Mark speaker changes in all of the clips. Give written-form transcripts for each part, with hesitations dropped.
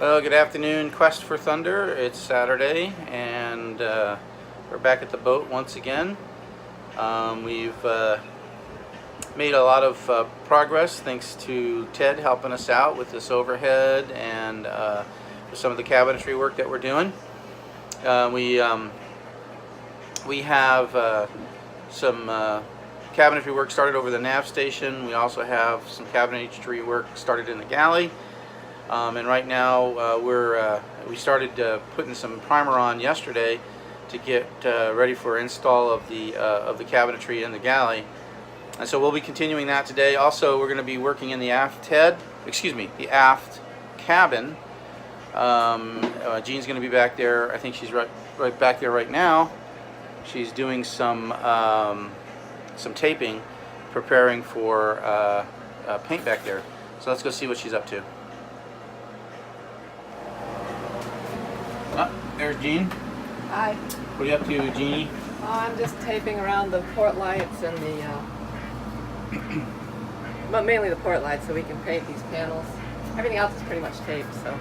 Speaker 1: Well, good afternoon, Quest for Thunder. It's Saturday, and we're back at the boat once again. We've made a lot of progress thanks to Ted helping us out with this overhead and with some of the cabinetry work that we're doing. We have some cabinetry work started over the nav station. We also have some cabinetry work started in the galley. And right now we started putting some primer on yesterday to get ready for install of the cabinetry in the galley, and so we'll be continuing that today. Also, we're going to be working in the aft cabin. Jean's going to be back there. I think she's right back there right now. She's doing some taping, preparing for paint back there. So let's go see what she's up to. There's Jean.
Speaker 2: Hi.
Speaker 1: What are you up to, Jeannie?
Speaker 2: Oh, I'm just taping around the port lights and but mainly the port lights so we can paint these panels. Everything else is pretty much taped, so.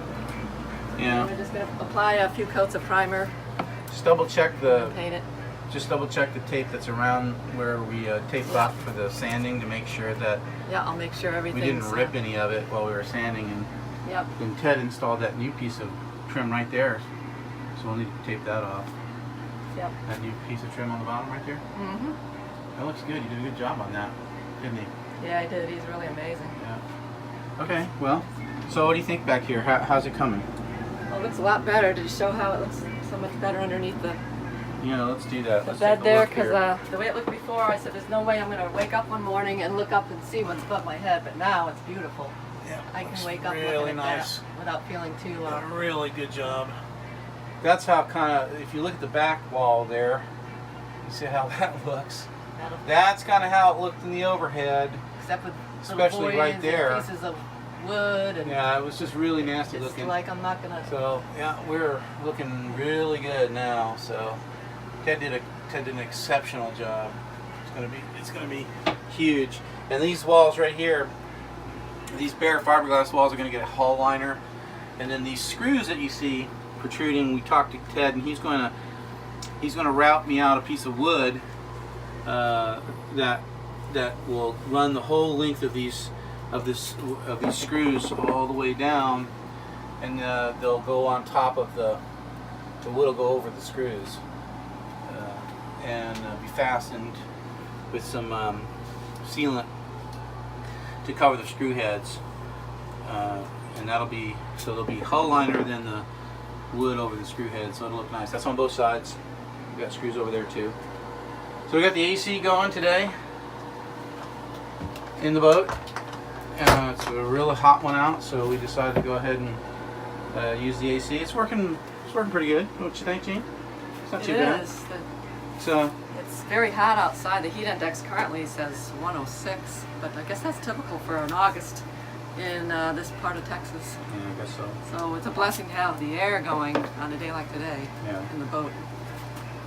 Speaker 1: Yeah.
Speaker 2: We're just going to apply a few coats of primer.
Speaker 1: Just double check
Speaker 2: paint it.
Speaker 1: Just double check the tape that's around where we taped off for the sanding to make sure that.
Speaker 2: Yeah, I'll make sure everything.
Speaker 1: We didn't rip any of it while we were sanding, and.
Speaker 2: Yep.
Speaker 1: And Ted installed that new piece of trim right there. So we'll need to tape that off.
Speaker 2: Yep.
Speaker 1: That new piece of trim on the bottom right there?
Speaker 2: Mm-hmm.
Speaker 1: That looks good. You did a good job on that, didn't he?
Speaker 2: Yeah, I did. He's really amazing.
Speaker 1: Yeah. Okay, well, so what do you think back here? How's it coming?
Speaker 2: Well, it looks a lot better. Did you show how it looks so much better underneath the
Speaker 1: Yeah, let's do that. Let's
Speaker 2: bed
Speaker 1: take a
Speaker 2: there?
Speaker 1: look
Speaker 2: Because
Speaker 1: here.
Speaker 2: the way it looked before, I said there's no way I'm going to wake up one morning and look up and see what's above my head, but now it's beautiful.
Speaker 1: Yeah,
Speaker 2: I can wake up
Speaker 1: really
Speaker 2: looking at
Speaker 1: nice.
Speaker 2: that without feeling too
Speaker 1: Really good job. That's how if you look at the back wall there, you see how that looks. That's kind of how it looked in the overhead.
Speaker 2: Except with
Speaker 1: especially right there.
Speaker 2: And pieces of wood and
Speaker 1: yeah, it was just really nasty
Speaker 2: it's
Speaker 1: looking.
Speaker 2: like I'm not gonna.
Speaker 1: So yeah, we're looking really good now. So Ted did an exceptional job. It's gonna be huge. And these walls right here, these bare fiberglass walls are gonna get a hull liner, and then these screws that you see protruding. We talked to Ted, and he's gonna route me out a piece of wood that will run the whole length of these screws all the way down, and they'll go on top of the wood will go over the screws and be fastened with some sealant to cover the screw heads, and there'll be hull liner, then the wood over the screw head, so it'll look nice. That's on both sides. We've got screws over there too. So we got the AC going today in the boat. It's a really hot one out, so we decided to go ahead and use the AC. It's working pretty good. What you think, Gene? It's not too bad.
Speaker 2: It is.
Speaker 1: It's
Speaker 2: It's very hot outside. The heat index currently says 106, but I guess that's typical for an August in this part of Texas.
Speaker 1: yeah, I guess so.
Speaker 2: So it's a blessing to have the air going on a day like today in the boat.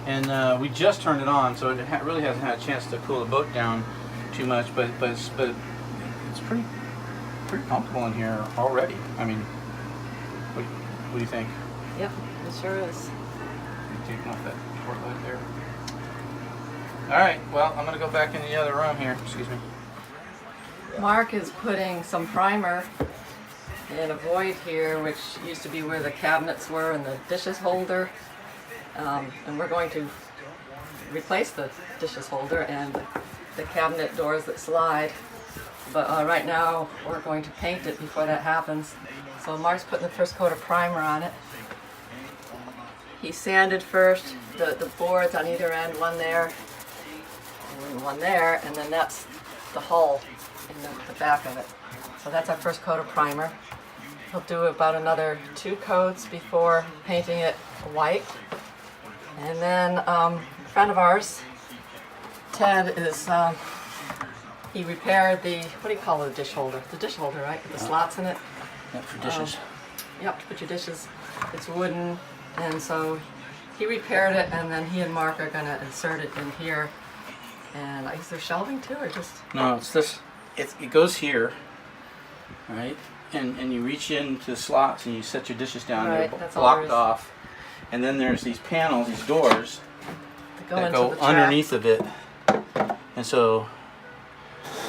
Speaker 1: And we just turned it on, so it really hasn't had a chance to cool the boat down too much, but it's pretty comfortable in here already. I mean, what do you think?
Speaker 2: Yep, it sure is.
Speaker 1: Taking off that port light there. All right, well, I'm gonna go back in the other room here. Excuse me.
Speaker 2: Mark is putting some primer in a void here, which used to be where the cabinets were and the dishes holder. And we're going to replace the dishes holder and the cabinet doors that slide. But right now we're going to paint it before that happens. So Mark's putting the first coat of primer on it. He sanded first the boards on either end, one there and one there, and then that's the hull in the back of it. So that's our first coat of primer. He'll do about another 2 coats before painting it white. And then a friend of ours, Ted, he repaired the, what do you call it, dish holder? The dish holder, right? With the slots in it.
Speaker 1: Yep, for dishes.
Speaker 2: Yep, to put your dishes. It's wooden, and so he repaired it, and then he and Mark are going to insert it in here. And is there shelving too, or just?
Speaker 1: No, it's this. It goes here, right? and you reach into the slots and you set your dishes down.
Speaker 2: Right,
Speaker 1: They're
Speaker 2: that's all there
Speaker 1: blocked
Speaker 2: is.
Speaker 1: off. And then there's these panels, these doors
Speaker 2: Go
Speaker 1: that
Speaker 2: into
Speaker 1: go
Speaker 2: the
Speaker 1: underneath
Speaker 2: tracks.
Speaker 1: of it. And so,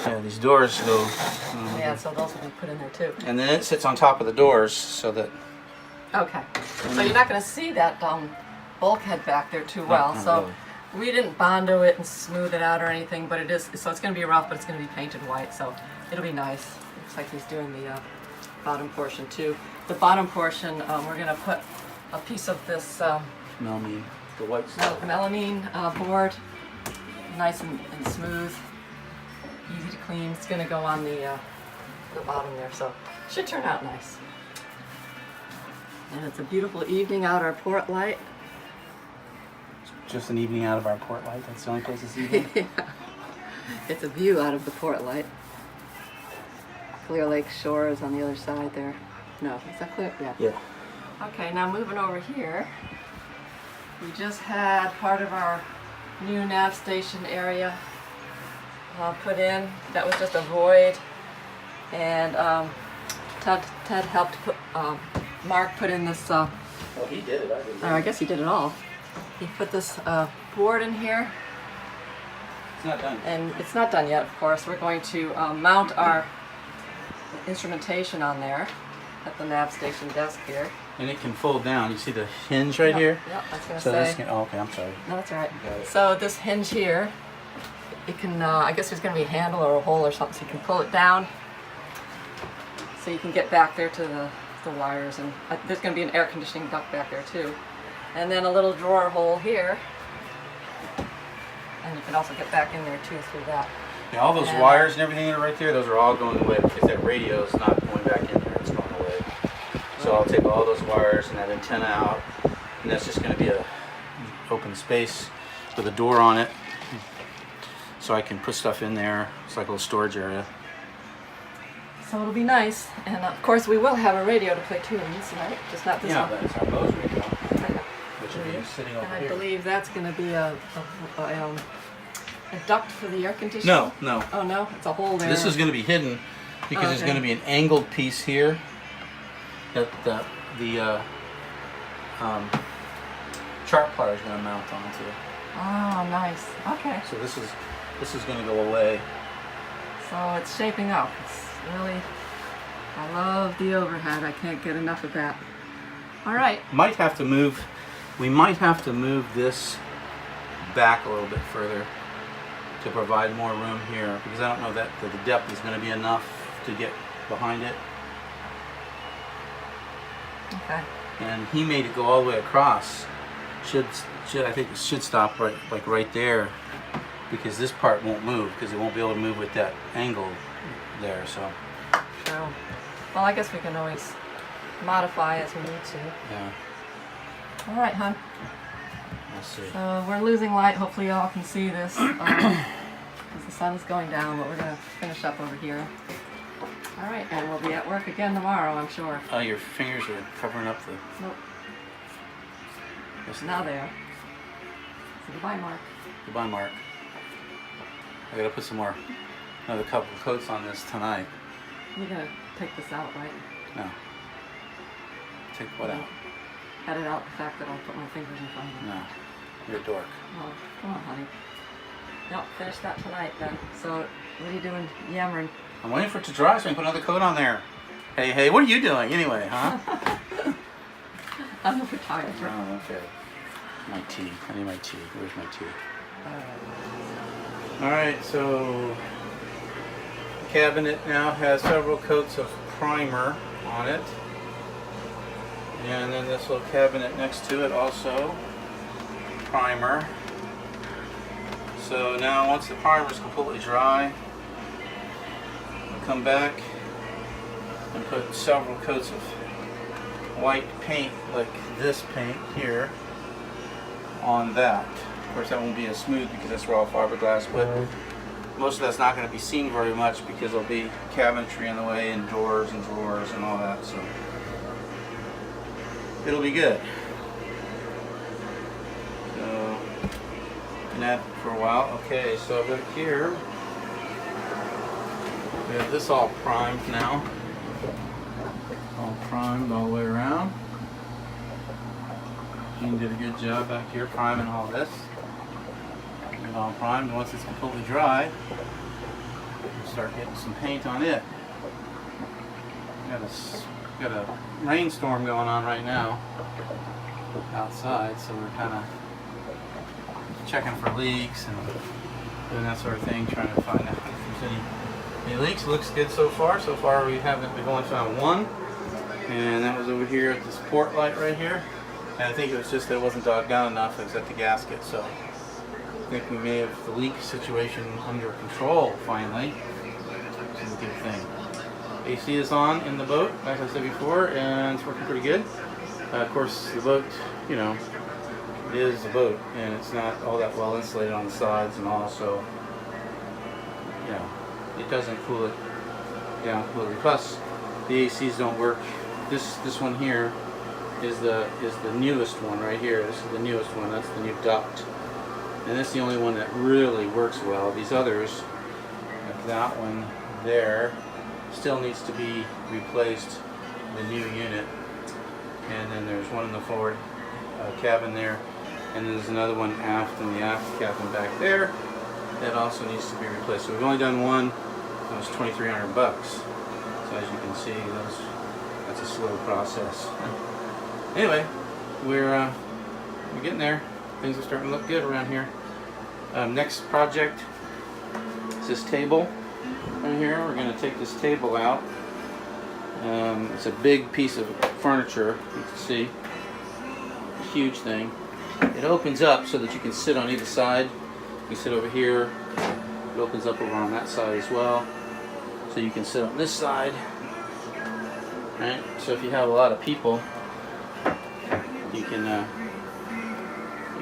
Speaker 1: yeah, these doors go.
Speaker 2: Yeah, so those will be put in there too.
Speaker 1: And then it sits on top of the doors so that.
Speaker 2: Okay. So you're not going to see that bulkhead back there too well.
Speaker 1: not
Speaker 2: So
Speaker 1: really.
Speaker 2: we didn't Bondo it and smooth it out or anything, but it is. So it's going to be rough, but it's going to be painted white. So it'll be nice. Looks like he's doing the bottom portion too. The bottom portion, we're going to put a piece of this
Speaker 1: Melamine, the white stuff.
Speaker 2: melamine board, nice and smooth, easy to clean. It's going to go on the bottom there, so it should turn out nice. And it's a beautiful evening out our port light.
Speaker 1: Just an evening out of our port light. That's the only place it's evening.
Speaker 2: Yeah. It's a view out of the port light. Clear Lake Shore is on the other side there. No, is that clear? Yeah.
Speaker 1: Yeah.
Speaker 2: Okay, now moving over here, we just had part of our new nav station area put in. That was just a void, and Ted helped put, Mark put in this,
Speaker 1: Well, he did it. I didn't.
Speaker 2: or I guess he did it all. He put this board in here,
Speaker 1: It's not done.
Speaker 2: and it's not done yet, of course. We're going to mount our instrumentation on there at the nav station desk here.
Speaker 1: And it can fold down. You see the hinge right here?
Speaker 2: Yep, I was going to
Speaker 1: So
Speaker 2: say.
Speaker 1: this can. Oh, okay. I'm sorry.
Speaker 2: No, that's all right.
Speaker 1: Got it.
Speaker 2: So this hinge here, it can, I guess there's going to be a handle or a hole or something, so you can pull it down so you can get back there to the wires. And there's going to be an air conditioning duct back there too. And then a little drawer hole here. And you can also get back in there too through that.
Speaker 1: Yeah, all those
Speaker 2: And,
Speaker 1: wires and everything that are right there, those are all going away because that radio is not going back in there. It's going away. So I'll take all those wires and that antenna out, and that's just going to be a open space with a door on it, so I can put stuff in there. It's like a little storage area.
Speaker 2: So it'll be nice. And of course we will have a radio to play tunes, right? Just not this
Speaker 1: Yeah,
Speaker 2: one.
Speaker 1: that's our Bose radio, which will be sitting over
Speaker 2: And I
Speaker 1: here.
Speaker 2: believe that's going to be a duct for the air conditioning.
Speaker 1: No, no.
Speaker 2: Oh no, it's a hole there.
Speaker 1: This is going to be hidden because there's
Speaker 2: Okay.
Speaker 1: going to be an angled piece here that the chart plier is going to mount onto.
Speaker 2: Oh, nice. Okay.
Speaker 1: So this is going to go away.
Speaker 2: So it's shaping up. It's really, I love the overhead. I can't get enough of that. All right.
Speaker 1: Might have to move. We might have to move this back a little bit further to provide more room here because I don't know that the depth is going to be enough to get behind it.
Speaker 2: Okay.
Speaker 1: And he made it go all the way across. Should I think it should stop right there because this part won't move because it won't be able to move with that angle there. So
Speaker 2: So, well, I guess we can always modify as we need to.
Speaker 1: yeah,
Speaker 2: All right, hon.
Speaker 1: we'll see.
Speaker 2: So we're losing light. Hopefully y'all can see this because the sun is going down, but we're going to finish up over here. All right, and we'll be at work again tomorrow, I'm sure.
Speaker 1: Oh, your fingers are covering up the.
Speaker 2: Nope,
Speaker 1: This,
Speaker 2: now they are. So goodbye, Mark.
Speaker 1: Goodbye, Mark. I gotta put some more, another couple of coats on this tonight.
Speaker 2: You're going to take this out, right?
Speaker 1: No. Take what out?
Speaker 2: Edit out the fact that I'll put my fingers in front of it.
Speaker 1: No. You're a dork.
Speaker 2: Oh, come on, honey. No, finish that tonight then. So, what are you doing yammering?
Speaker 1: I'm waiting for it to dry so I can put another coat on there. Hey, what are you doing anyway, huh?
Speaker 2: I'm a photographer.
Speaker 1: Oh, okay. My tea. I need my tea. Where's my tea? Alright, so the cabinet now has several coats of primer on it. And then this little cabinet next to it also, primer. So now once the primer is completely dry, I'll come back and put several coats of white paint, like this paint here, on that. Of course that won't be as smooth because that's raw fiberglass, but most of that's not going to be seen very much because there'll be cabinetry in the way and doors and drawers and all that, so it'll be good. So, and that for a while. Okay, so back here we have this all primed now. All primed all the way around. Gene did a good job back here priming all this. Get it all primed. Once it's completely dry, we'll start getting some paint on it. Got a rainstorm going on right now outside, so we're kind of checking for leaks and doing that sort of thing, trying to find out if there's any leaks. Looks good so far. So far we've only found one, and that was over here at this port light right here. And I think it was just that it wasn't dogged down enough. It was at the gasket, so I think we may have the leak situation under control finally, which is a good thing. AC is on in the boat, like I said before, and it's working pretty good. Of course, the boat, you know, it is a boat, and it's not all that well insulated on the sides and all, so, you know, it doesn't cool it down completely. Plus, the ACs don't work. This one here is the newest one right here. This is the newest one. That's the new duct, and this is the only one that really works well. These others, like that one there, still needs to be replaced, the new unit. And then there's one in the forward cabin there, and then there's another one aft in the aft cabin back there that also needs to be replaced. So we've only done one. That was $2,300 bucks. So as you can see, that's a slow process. Anyway, we're getting there. Things are starting to look good around here. Next project is this table right here. We're going to take this table out. It's a big piece of furniture, you can see. A huge thing. It opens up so that you can sit on either side. You can sit over here. It opens up over on that side as well. So you can sit on this side. Right? So if you have a lot of people, you can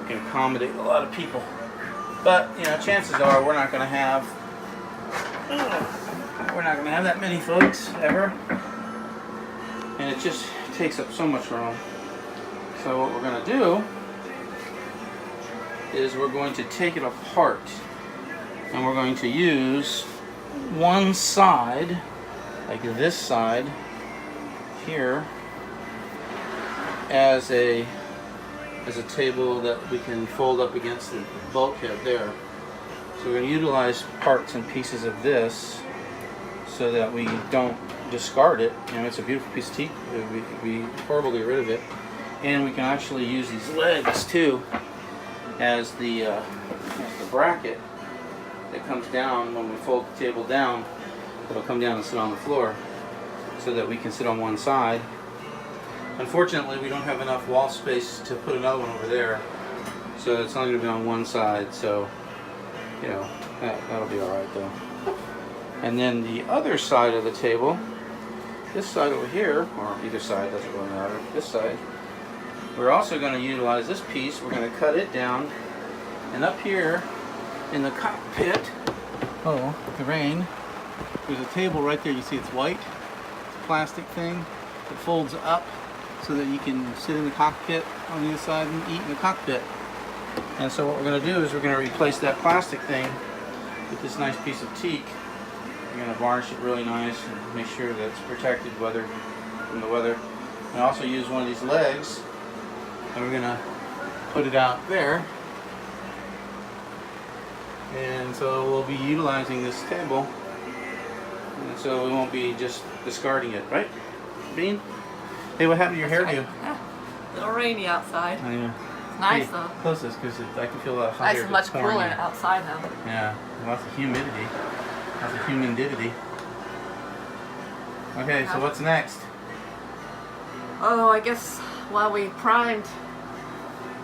Speaker 1: accommodate a lot of people. But you know, chances are we're not going to have that many folks ever. And it just takes up so much room. So what we're going to do is we're going to take it apart, and we're going to use one side, like this side here, as a table that we can fold up against the bulkhead there. So we're going to utilize parts and pieces of this so that we don't discard it. You know, it's a beautiful piece of teak. It would be horrible to get rid of it. And we can actually use these legs too as the bracket that comes down when we fold the table down. It'll come down and sit on the floor so that we can sit on one side. Unfortunately, we don't have enough wall space to put another one over there, so it's only going to be on one side. So, you know, that'll be all right though. And then the other side of the table, this side over here, or either side, doesn't really matter, this side, we're also going to utilize this piece. We're going to cut it down, and up here in the cockpit, the rain, there's a table right there. You see it's white. It's a plastic thing. It folds up so that you can sit in the cockpit on the other side and eat in the cockpit. And so what we're going to do is we're going to replace that plastic thing with this nice piece of teak. We're going to varnish it really nice and make sure that it's protected from the weather. And also use one of these legs, and we're going to put it out there. And so we'll be utilizing this table, and so we won't be just discarding it, right, Bean? Hey, what happened to your hairdo?
Speaker 2: Yeah. A little rainy outside.
Speaker 1: I know.
Speaker 2: It's nice
Speaker 1: hey,
Speaker 2: though.
Speaker 1: Close this because I can feel a hot
Speaker 2: Nice
Speaker 1: air
Speaker 2: and much
Speaker 1: just pouring
Speaker 2: cooler
Speaker 1: in.
Speaker 2: outside now.
Speaker 1: Yeah, lots of humidity. Lots of humidity. Okay, so what's next?
Speaker 2: Oh, I guess while we primed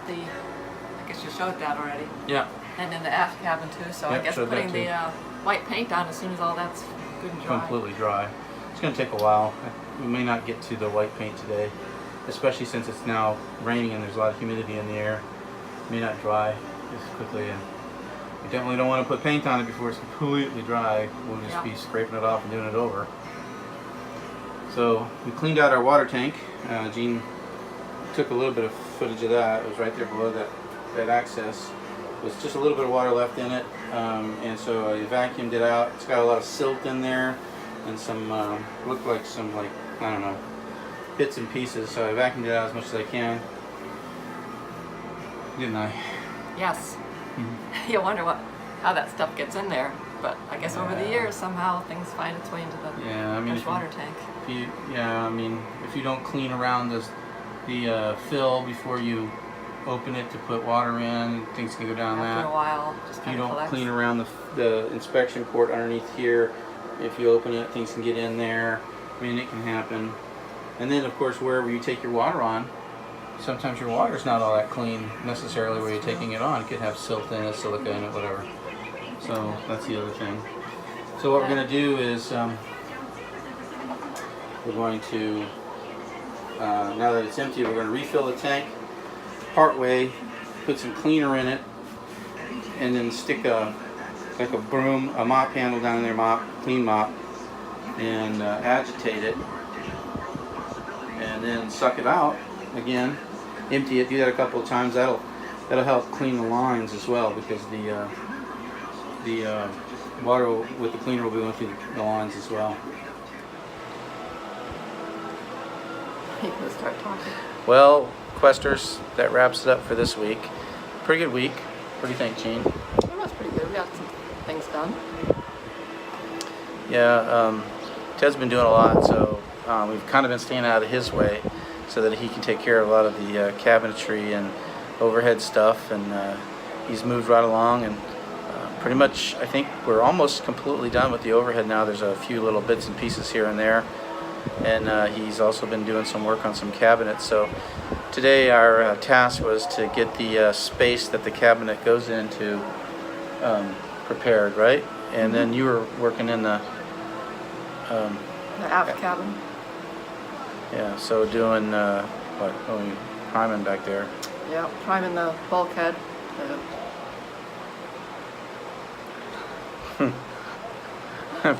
Speaker 2: I guess you showed that already.
Speaker 1: Yeah.
Speaker 2: And in the aft cabin too, so
Speaker 1: Yep,
Speaker 2: I guess
Speaker 1: showed that
Speaker 2: putting
Speaker 1: too.
Speaker 2: the white paint on as soon as all that's good and dry.
Speaker 1: Completely dry. It's going to take a while. We may not get to the white paint today, especially since it's now raining and there's a lot of humidity in the air. It may not dry as quickly, and we definitely don't want to put paint on it before it's completely dry. We'll just be scraping it off and doing it over. So we cleaned out our water tank. Gene took a little bit of footage of that. It was right there below that access. There's just a little bit of water left in it, and so I vacuumed it out. It's got a lot of silt in there, and some looked like some, like, I don't know, bits and pieces, so I vacuumed it out as much as I can. Didn't I?
Speaker 2: Yes. You wonder how that stuff gets in there, but I guess over the years somehow things find its way into the fresh water tank.
Speaker 1: If you don't clean around the fill before you open it to put water in, things can go down that.
Speaker 2: After a while, just
Speaker 1: If
Speaker 2: kind
Speaker 1: you
Speaker 2: of
Speaker 1: don't
Speaker 2: collects.
Speaker 1: clean around the inspection port underneath here, if you open it, things can get in there. I mean, it can happen. And then, of course, wherever you take your water on, sometimes your water's not all that clean necessarily where you're taking it on. It could have silt in it, silica in it, whatever. So that's the other thing. So what we're going to do is we're going to, now that it's empty, we're going to refill the tank part way, put some cleaner in it, and then stick a broom, a mop handle down in there, clean mop, and agitate it, and then suck it out again, empty it, do that a couple of times. That'll help clean the lines as well, because the water with the cleaner will be going through the lines as well.
Speaker 2: You can start talking.
Speaker 1: Well, Questers, that wraps it up for this week. Pretty good week. What do you think, Gene?
Speaker 2: It was pretty good. We got some things done.
Speaker 1: Yeah, Ted's been doing a lot, so we've kind of been staying out of his way so that he can take care of a lot of the cabinetry and overhead stuff, and he's moved right along, and pretty much I think we're almost completely done with the overhead now. There's a few little bits and pieces here and there, and he's also been doing some work on some cabinets. So today our task was to get the space that the cabinet goes into prepared, right? And then you were working in the
Speaker 2: aft cabin.
Speaker 1: Yeah, so doing what? Oh, you priming back there.
Speaker 2: Yeah, priming the bulkhead.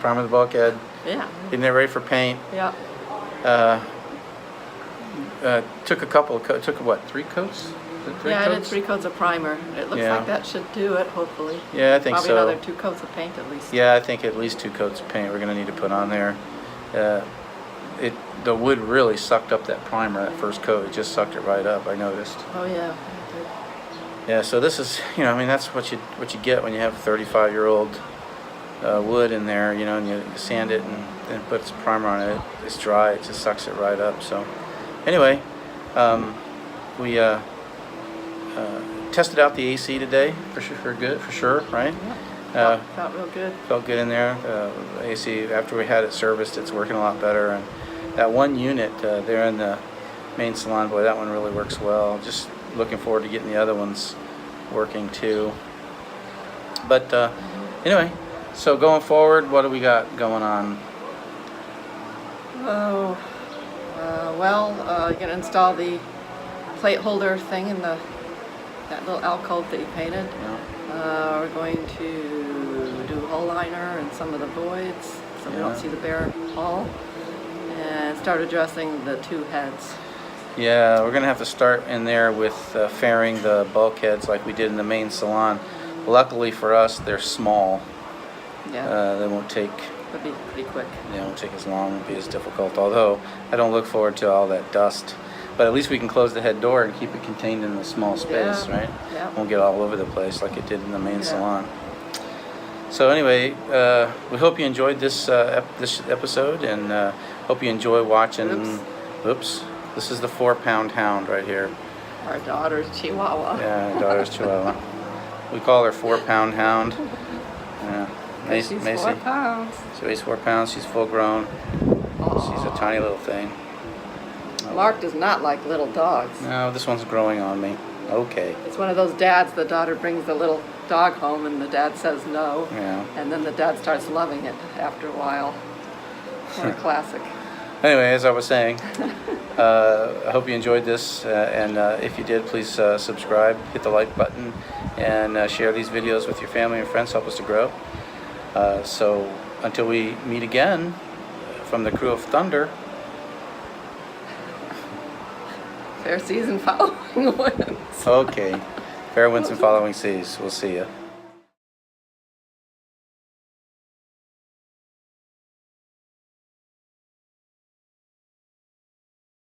Speaker 1: Priming the bulkhead.
Speaker 2: Yeah.
Speaker 1: Getting it ready for paint.
Speaker 2: Yeah.
Speaker 1: Took a couple of coats. Took what? 3 coats?
Speaker 2: Yeah, I did 3 coats of primer. It looks like that should do it, hopefully.
Speaker 1: Yeah, I think
Speaker 2: Probably
Speaker 1: so.
Speaker 2: Probably another 2 coats of paint at least.
Speaker 1: Yeah, I think at least 2 coats of paint we're going to need to put on there. The wood really sucked up that primer, that first coat. It just sucked it right up, I noticed.
Speaker 2: Oh yeah.
Speaker 1: Yeah, so this is, that's what you get when you have 35-year-old wood in there, and you sand it and then put some primer on it. It's dry, it just sucks it right up. So anyway, we tested out the AC today for sure, right?
Speaker 2: Yeah, felt real good.
Speaker 1: Felt good in there. AC, after we had it serviced, it's working a lot better. And that one unit there in the main salon, boy, that one really works well. Just looking forward to getting the other ones working too. But anyway, so going forward, what do we got going on?
Speaker 2: Oh, you're gonna install the plate holder thing in that little alcove that you painted.
Speaker 1: Yeah.
Speaker 2: We're going to do hull liner and some of the voids, so we don't see the bare hull, and start addressing the 2 heads.
Speaker 1: Yeah, we're gonna have to start in there with fairing the bulkheads like we did in the main salon. Luckily for us, they're small.
Speaker 2: Yeah.
Speaker 1: They won't take.
Speaker 2: It'll be pretty quick.
Speaker 1: Yeah, it won't take as long. Won't be as difficult. Although I don't look forward to all that dust. But at least we can close the head door and keep it contained in a small space, right?
Speaker 2: Yeah.
Speaker 1: Won't get all over the place like it did in the main salon. So anyway, we hope you enjoyed this episode, and hope you enjoy watching. Oops. This is the 4-pound hound right here.
Speaker 2: Our daughter's Chihuahua.
Speaker 1: Yeah, our daughter's Chihuahua. We call her 4-pound hound. Yeah.
Speaker 2: She's 4 pounds.
Speaker 1: She weighs 4 pounds. She's full grown.
Speaker 2: Aww.
Speaker 1: She's a tiny little thing.
Speaker 2: Mark does not like little dogs.
Speaker 1: No, this one's growing on me. Okay.
Speaker 2: It's one of those dads, the daughter brings the little dog home and the dad says no.
Speaker 1: Yeah.
Speaker 2: And then the dad starts loving it after a while. What a classic.
Speaker 1: Anyway, as I was saying, I hope you enjoyed this, and if you did, please subscribe, hit the like button, and share these videos with your family and friends. Help us to grow. So until we meet again, from the crew of Thunder.
Speaker 2: Fair season following winds.
Speaker 1: Okay. Fair winds and following seas. We'll see you.